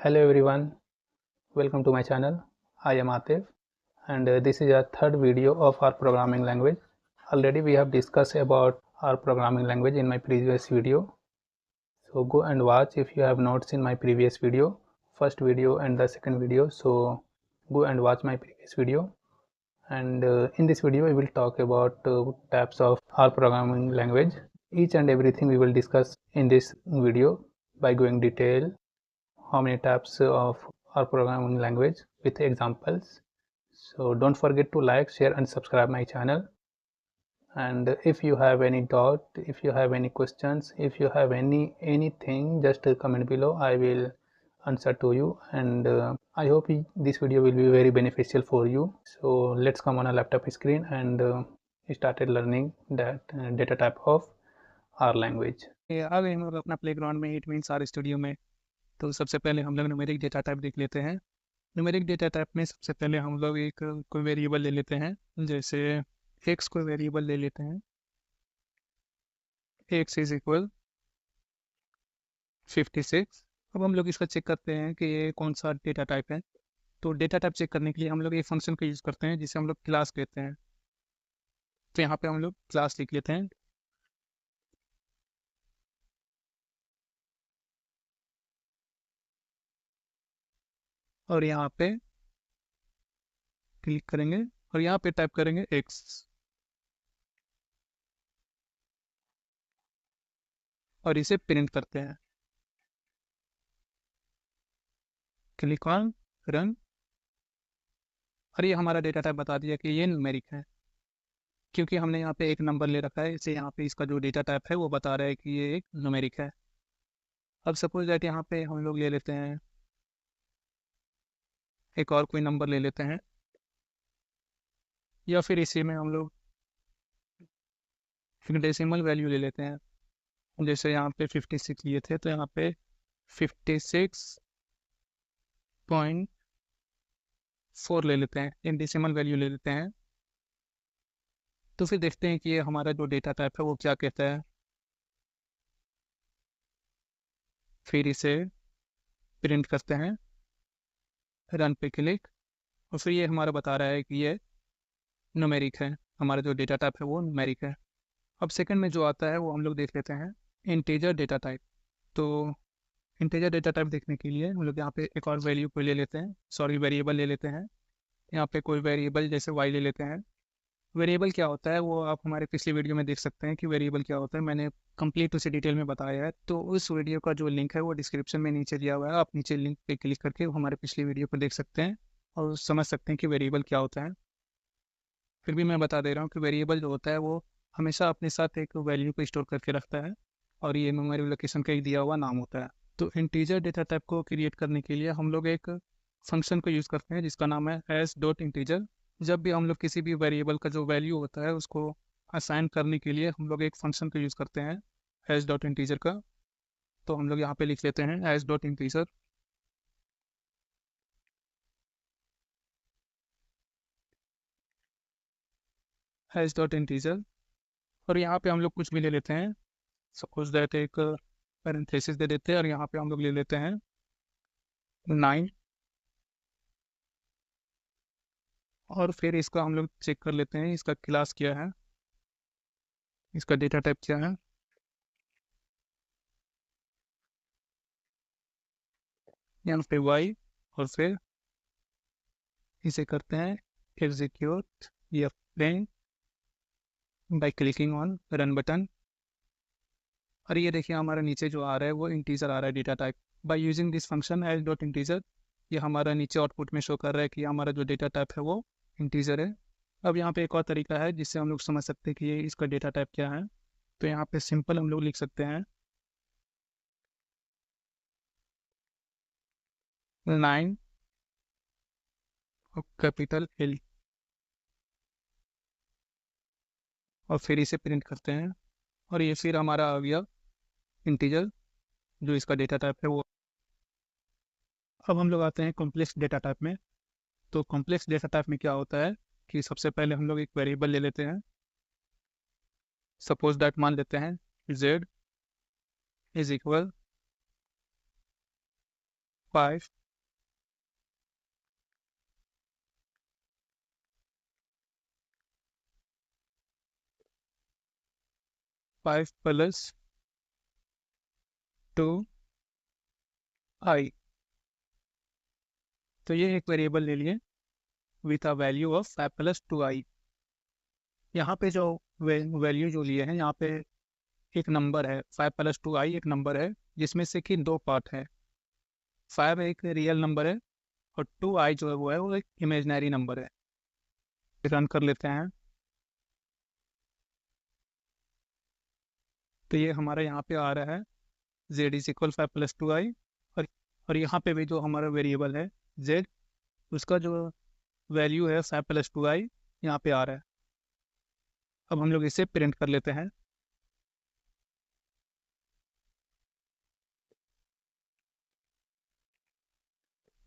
Hello everyone, welcome to my channel. I am Atif and this is our third video of our programming language. Already we have discussed about our programming language in my previous video. So go and watch if you have not seen my previous video, first video and the second video. So go and watch my previous video. And in this video we will talk about types of our programming language. Each and everything we will discuss in this video by going detail how many types of our programming language with examples. So don't forget to like, share and subscribe my channel. And if you have any doubt, if you have any questions, if you have anything, just comment below. I will answer to you, and I hope this video will be very beneficial for you. So let's come on a laptop screen and started learning that data type of our language. आ गए हम लोग अपना playground में। It means are studio में। तो सबसे पहले हम लोग न्यूमेरिक डेटा टाइप देख लेते हैं। न्यूमेरिक डेटा टाइप में सबसे पहले हम लोग एक कोई वेरिएबल ले लेते हैं, जैसे एक्स कोई वेरिएबल ले लेते हैं। X is equal 56। अब हम लोग इसका चेक करते हैं कि ये कौन सा डेटा टाइप है। तो डेटा टाइप चेक करने के लिए हम लोग एक फंक्शन का यूज़ करते हैं जिसे हम लोग क्लास कहते हैं। तो यहाँ पे हम लोग क्लास लिख लेते हैं। और यहाँ पे क्लिक करेंगे और यहाँ पे टाइप करेंगे एक्स और इसे प्रिंट करते हैं। क्लिक ऑन रन और ये हमारा डेटा टाइप बता दिया कि ये न्यूमेरिक है, क्योंकि हमने यहाँ पे एक नंबर ले रखा है। इसे यहाँ पे इसका जो डेटा टाइप है वो बता रहा है कि ये एक न्यूमेरिक है। अब सपोज दैट यहाँ पे हम लोग ले लेते हैं एक और कोई नंबर ले लेते हैं, या फिर इसी में हम लोग एक डेसिमल वैल्यू ले लेते हैं। जैसे यहाँ पे 56 लिए थे, तो यहाँ पे 56.4 ले लेते हैं, एक डेसिमल वैल्यू ले लेते हैं। तो फिर देखते हैं कि ये हमारा जो डेटा टाइप है वो क्या कहता है। फिर इसे प्रिंट करते हैं, रन पे क्लिक, और फिर ये हमारा बता रहा है कि ये न्यूमेरिक है। हमारा जो डेटा टाइप है वो न्यूमेरिक है। अब सेकंड में जो आता है वो हम लोग देख लेते हैं इंटीजर डेटा टाइप। तो इंटीजर डेटा टाइप देखने के लिए हम लोग यहाँ पे एक और वैल्यू को ले लेते हैं, सॉरी वेरिएबल ले लेते हैं। यहाँ पे कोई वेरिएबल जैसे वाई ले लेते हैं। वेरिएबल क्या होता है वो आप हमारे पिछली वीडियो में देख सकते हैं कि वेरिएबल क्या होता है। मैंने कंप्लीट उसे डिटेल में बताया है, तो उस वीडियो का जो लिंक है वो डिस्क्रिप्शन में नीचे दिया हुआ है। आप नीचे लिंक पे क्लिक करके हमारे पिछली वीडियो को देख सकते हैं और समझ सकते हैं कि वेरिएबल क्या होता है। फिर भी मैं बता दे रहा हूँ कि वेरिएबल जो होता है वो हमेशा अपने साथ एक वैल्यू को स्टोर करके रखता है, और ये मेमोरी लोकेशन का एक दिया हुआ नाम होता है। तो इंटीजर डेटा टाइप को क्रिएट करने के लिए हम लोग एक फंक्शन को यूज़ करते हैं जिसका नाम है एस डॉट इंटीजर। जब भी हम लोग किसी भी वेरिएबल का जो वैल्यू होता है उसको असाइन करने के लिए हम लोग एक फंक्शन को यूज़ करते हैं एस डॉट इंटीजर का। तो हम लोग यहाँ पे लिख लेते हैं S dot integer. S dot integer, और यहाँ पे हम लोग कुछ भी ले लेते हैं। सपोज दैट एक पैरेंथेसिस दे देते हैं और यहाँ पे हम लोग ले लेते हैं 9, और फिर इसका हम लोग चेक कर लेते हैं इसका क्लास क्या है, इसका डेटा टाइप क्या है। यहाँ पे वाई, और फिर इसे करते हैं एग्जीक्यूट या print by clicking on run button. और ये देखिए हमारा नीचे जो आ रहा है वो इंटीजर आ रहा है data type. By using this function S dot integer, ये हमारा नीचे आउटपुट में शो कर रहा है कि हमारा जो डेटा टाइप है वो इंटीजर है। अब यहाँ पे एक और तरीका है जिससे हम लोग समझ सकते हैं कि ये इसका डेटा टाइप क्या है। तो यहाँ पे सिंपल हम लोग लिख सकते हैं 9 और कैपिटल एल, और फिर इसे प्रिंट करते हैं, और ये फिर हमारा आ गया इंटीजर जो इसका डेटा टाइप है वो। अब हम लोग आते हैं कॉम्प्लेक्स डेटा टाइप में। तो कॉम्प्लेक्स डेटा टाइप में क्या होता है कि सबसे पहले हम लोग एक वेरिएबल ले लेते हैं। सपोज दैट मान लेते हैं z is equal 5 plus 2i। तो ये एक वेरिएबल ले लिए with a value of 5 plus 2i। यहाँ पे जो वैल्यू जो लिए हैं, यहाँ पे एक नंबर है 5 प्लस 2i, एक नंबर है जिसमें से कि दो पार्ट है। 5 एक रियल नंबर है और 2i जो है वो एक इमेजनरी नंबर है। रन कर लेते हैं तो ये हमारा यहाँ पे आ रहा है z is equal 5 plus 2i। और और यहाँ पे भी जो हमारा वेरिएबल है z, उसका जो वैल्यू है 5 प्लस 2i यहाँ पे आ रहा है। अब हम लोग इसे प्रिंट कर लेते हैं।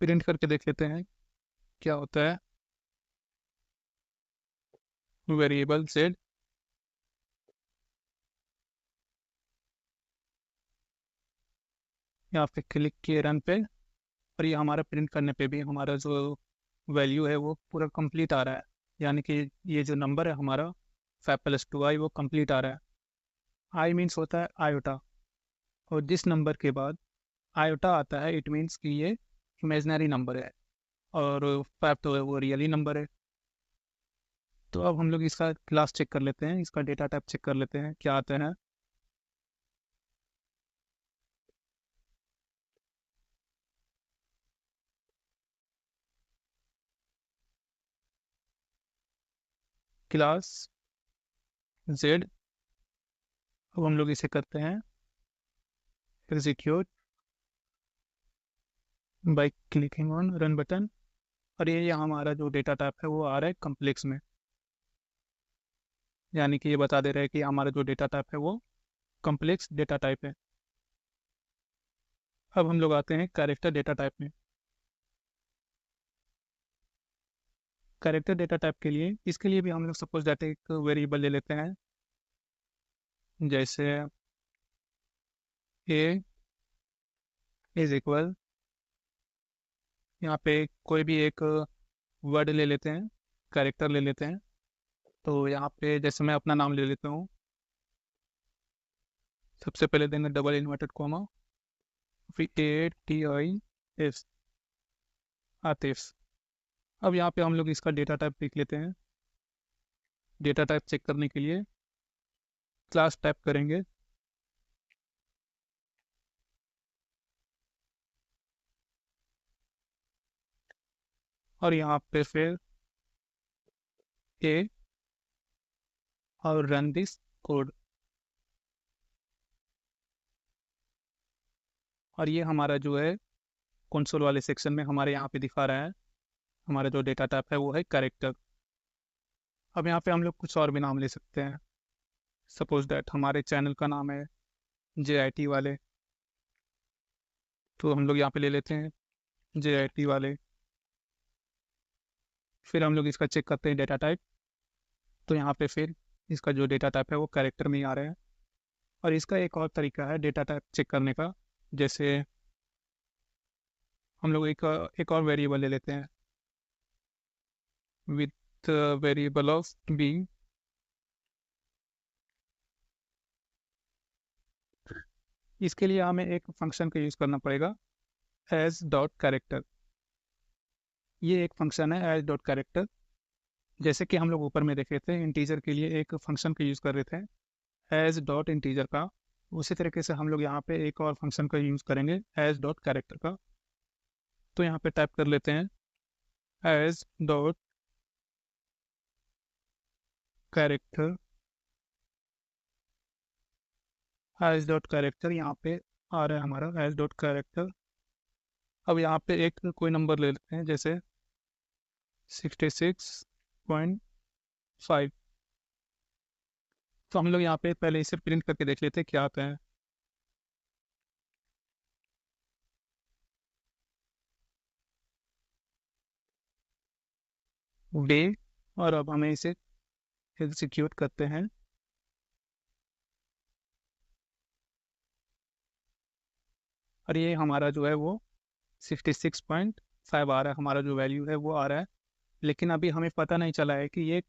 प्रिंट करके देख लेते हैं क्या होता है। वेरिएबल z, यहाँ पे क्लिक किए रन पे, और ये हमारा प्रिंट करने पे भी हमारा जो वैल्यू है वो पूरा कंप्लीट आ रहा है। यानी कि ये जो नंबर है हमारा 5 प्लस 2i वो कंप्लीट आ रहा है। आई मीन्स होता है आयोटा, और जिस नंबर के बाद आयोटा आता है इट मीन्स कि ये इमेजनरी नंबर है, और 5 तो है वो रियली नंबर है। तो अब हम लोग इसका क्लास चेक कर लेते हैं, इसका डेटा टाइप चेक कर लेते हैं क्या आता है। Class z। अब हम लोग इसे करते हैं execute by clicking on run button, और ये यहाँ हमारा जो डेटा टाइप है वो आ रहा है कम्प्लेक्स में। यानी कि ये बता दे रहा है कि हमारा जो डेटा टाइप है वो कम्प्लेक्स डेटा टाइप है। अब हम लोग आते हैं कैरेक्टर डेटा टाइप में। कैरेक्टर डेटा टाइप के लिए, इसके लिए भी हम लोग सपोज दैट एक वेरिएबल ले लेते हैं, जैसे a इज इक्वल, यहाँ पे कोई भी एक वर्ड ले लेते हैं, कैरेक्टर ले लेते हैं। तो यहाँ पे जैसे मैं अपना नाम ले लेता हूँ, सबसे पहले देंगे डबल इन्वर्टेड कॉमा, फिर ATIF, आतिफ। अब यहाँ पे हम लोग इसका डेटा टाइप देख लेते हैं। डेटा टाइप चेक करने के लिए क्लास टाइप करेंगे, और यहाँ पे फिर a और रन दिस कोड। और ये हमारा जो है कंसोल वाले सेक्शन में हमारे यहाँ पे दिखा रहा है हमारा जो डेटा टाइप है वो है कैरेक्टर। अब यहाँ पे हम लोग कुछ और भी नाम ले सकते हैं। सपोज दैट हमारे चैनल का नाम है JIT वाले, तो हम लोग यहाँ पे ले लेते हैं JIT वाले। फिर हम लोग इसका चेक करते हैं डेटा टाइप, तो यहाँ पे फिर इसका जो डेटा टाइप है वो कैरेक्टर में ही आ रहा है। और इसका एक और तरीका है डेटा टाइप चेक करने का, जैसे हम लोग एक और वेरिएबल ले लेते हैं विथ वेरिएबल ऑफ b। इसके लिए हमें एक फंक्शन का यूज़ करना पड़ेगा, एज डॉट कैरेक्टर। ये एक फंक्शन है एज डॉट कैरेक्टर। जैसे कि हम लोग ऊपर में देखे थे इंटीजर के लिए एक फंक्शन का यूज़ कर रहे थे एज डॉट इंटीजर का, उसी तरीके से हम लोग यहाँ पे एक और फंक्शन का यूज़ करेंगे एज डॉट कैरेक्टर का। तो यहाँ पे टाइप कर लेते हैं एज डॉट कैरेक्टर। एज डॉट कैरेक्टर यहाँ पे आ रहा है हमारा एज डॉट कैरेक्टर। अब यहाँ पे एक कोई नंबर ले लेते हैं, जैसे 66.5। तो हम लोग यहाँ पे पहले इसे प्रिंट करके देख लेते हैं क्या आता है। डे, और अब हमें इसे एग्जीक्यूट करते हैं। और ये हमारा जो है वो 66.5 आ रहा है, हमारा जो वैल्यू है वो आ रहा है, लेकिन अभी हमें पता नहीं चला है कि ये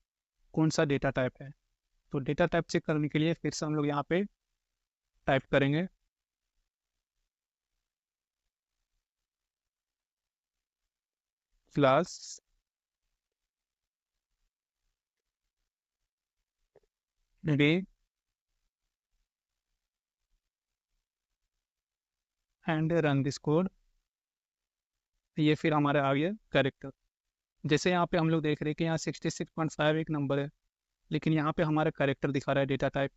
कौन सा डेटा टाइप है। तो डेटा टाइप चेक करने के लिए फिर से हम लोग यहाँ पे टाइप करेंगे class day and run this code. ये फिर हमारे आ गया कैरेक्टर। जैसे यहाँ पे हम लोग देख रहे हैं कि यहाँ 66.5 एक नंबर है, लेकिन यहाँ पे हमारा कैरेक्टर दिखा रहा है डेटा टाइप,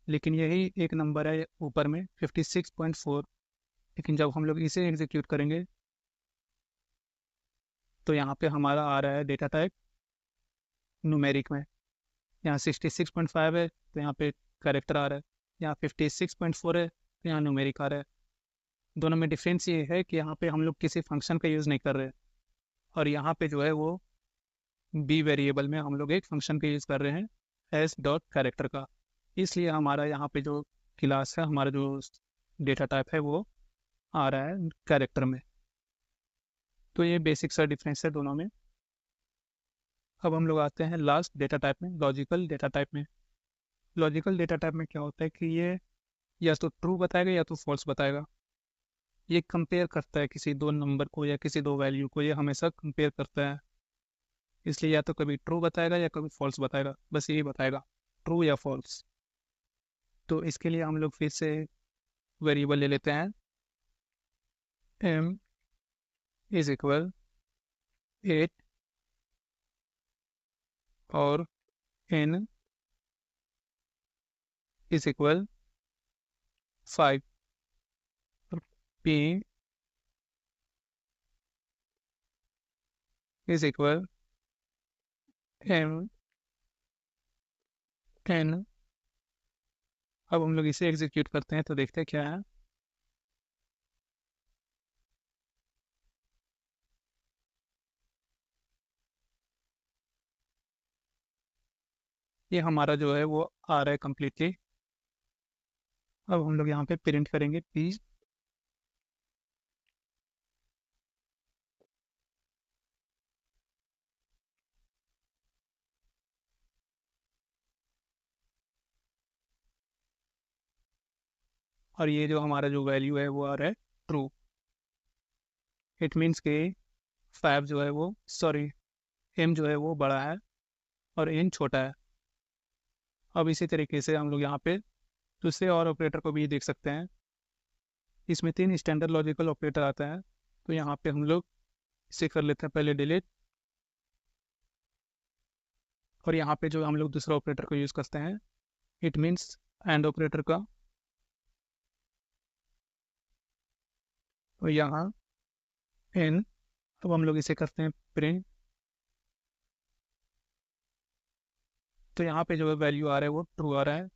लेकिन यही एक नंबर है ऊपर में 56.4। लेकिन जब हम लोग इसे एग्जीक्यूट करेंगे तो यहाँ पे हमारा आ रहा है डेटा टाइप न्यूमेरिक में। यहाँ 66.5 है तो यहाँ पे कैरेक्टर आ रहा है, यहाँ 56.4 है तो यहाँ न्यूमेरिक आ रहा है। दोनों में डिफरेंस ये है कि यहाँ पे हम लोग किसी फंक्शन का यूज़ नहीं कर रहे, और यहाँ पे जो है वो बी वेरिएबल में हम लोग एक फंक्शन का यूज़ कर रहे हैं एस डॉट कैरेक्टर का। इसलिए हमारा यहाँ पे जो क्लास है, हमारा जो डेटा टाइप है वो आ रहा है कैरेक्टर में। तो ये बेसिक सा डिफरेंस है दोनों में। अब हम लोग आते हैं लास्ट डेटा टाइप में, लॉजिकल डेटा टाइप में। लॉजिकल डेटा टाइप में क्या होता है कि ये या तो ट्रू बताएगा या तो फॉल्स बताएगा। ये कंपेयर करता है किसी दो नंबर को या किसी दो वैल्यू को, ये हमेशा कंपेयर करता है। इसलिए या तो कभी ट्रू बताएगा या कभी फॉल्स बताएगा, बस यही बताएगा, ट्रू या फॉल्स। तो इसके लिए हम लोग फिर से वेरिएबल ले लेते हैं m इज इक्वल 8 और n इज इक्वल 5 और p is equal m n। अब हम लोग इसे एग्जीक्यूट करते हैं तो देखते हैं क्या है। ये हमारा जो है वो आ रहा है कम्प्लीटली। अब हम लोग यहाँ पे प्रिंट करेंगे p, और ये जो हमारा जो वैल्यू है वो आ रहा है ट्रू। इट मीन्स के 5 जो है वो सॉरी m जो है वो बड़ा है और n छोटा है। अब इसी तरीके से हम लोग यहाँ पे दूसरे और ऑपरेटर को भी देख सकते हैं। इसमें 3 स्टैंडर्ड लॉजिकल ऑपरेटर आता है, तो यहाँ पे हम लोग इसे कर लेते हैं पहले डिलीट, और यहाँ पे जो हम लोग दूसरा ऑपरेटर को यूज़ करते हैं इट मीन्स एंड ऑपरेटर का। तो यहाँ n, अब हम लोग इसे करते हैं प्रिंट, तो यहाँ पे जो है वैल्यू आ रहा है वो ट्रू आ रहा है।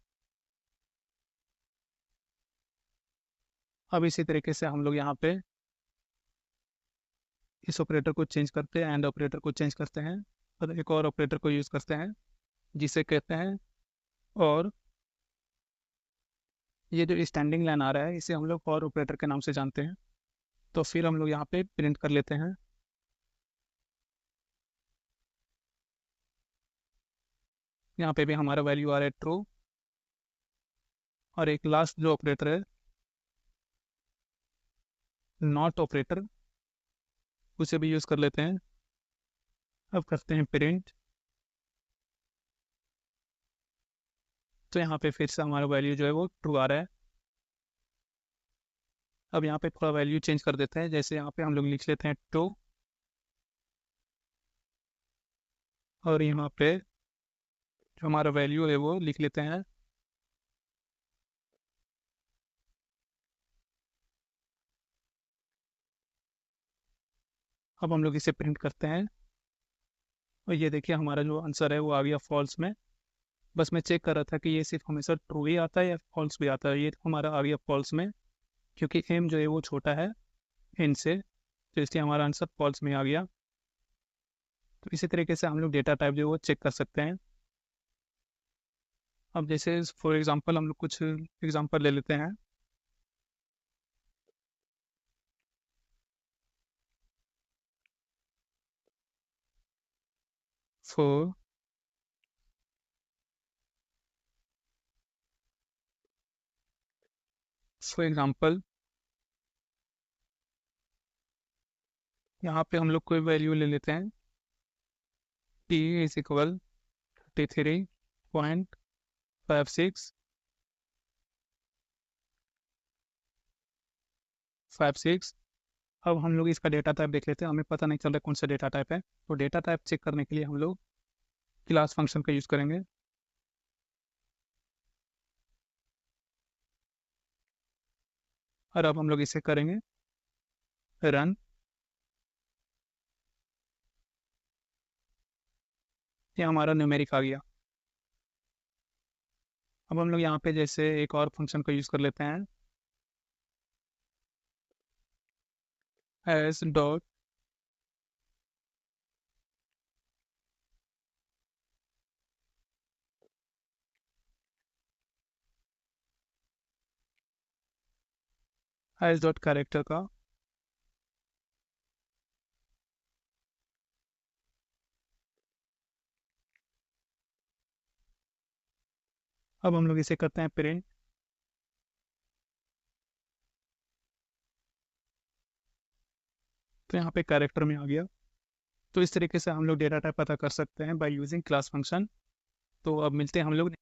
अब इसी तरीके से हम लोग यहाँ पे इस ऑपरेटर को चेंज करते हैं, एंड ऑपरेटर को चेंज करते हैं, और एक और ऑपरेटर को यूज़ करते हैं जिसे कहते हैं और। ये जो स्टैंडिंग लाइन आ रहा है इसे हम लोग और ऑपरेटर के नाम से जानते हैं। तो फिर हम लोग यहाँ पे प्रिंट कर लेते हैं, यहाँ पे भी हमारा वैल्यू आ रहा है ट्रू। और एक लास्ट जो ऑपरेटर है नॉट ऑपरेटर, उसे भी यूज़ कर लेते हैं। अब करते हैं प्रिंट, तो यहाँ पे फिर से हमारा वैल्यू जो है वो ट्रू आ रहा है। अब यहाँ पे थोड़ा वैल्यू चेंज कर देते हैं, जैसे यहाँ पे हम लोग लिख लेते हैं टू, और यहाँ पे जो हमारा वैल्यू है वो लिख लेते हैं अब हम लोग इसे प्रिंट करते हैं, और ये देखिए हमारा जो आंसर है वो आ गया फॉल्स में। बस मैं चेक कर रहा था कि ये सिर्फ हमेशा ट्रू ही आता है या फॉल्स भी आता है, ये हमारा आ गया फॉल्स में, क्योंकि एम जो है वो छोटा है इन से, तो इसलिए हमारा आंसर फॉल्स में आ गया। तो इसी तरीके से हम लोग डेटा टाइप जो है वो चेक कर सकते हैं। अब जैसे फॉर एग्जांपल हम लोग कुछ एग्जांपल ले लेते हैं। 4 फॉर एग्जांपल यहाँ पे हम लोग कोई वैल्यू ले लेते हैं t इज इक्वल 33.56। अब हम लोग इसका डेटा टाइप देख लेते हैं, हमें पता नहीं चल रहा कौन सा डेटा टाइप है, तो डेटा टाइप चेक करने के लिए हम लोग क्लास फंक्शन का यूज़ करेंगे। और अब हम लोग इसे करेंगे रन। ये हमारा न्यूमेरिक आ गया। अब हम लोग यहाँ पे जैसे एक और फंक्शन का यूज़ कर लेते हैं, S dot S dot character का अब हम लोग इसे करते हैं प्रिंट। तो यहाँ पे कैरेक्टर में आ गया। तो इस तरीके से हम लोग डेटा टाइप पता कर सकते हैं बाय यूजिंग क्लास फंक्शन। तो अब मिलते हैं हम लोग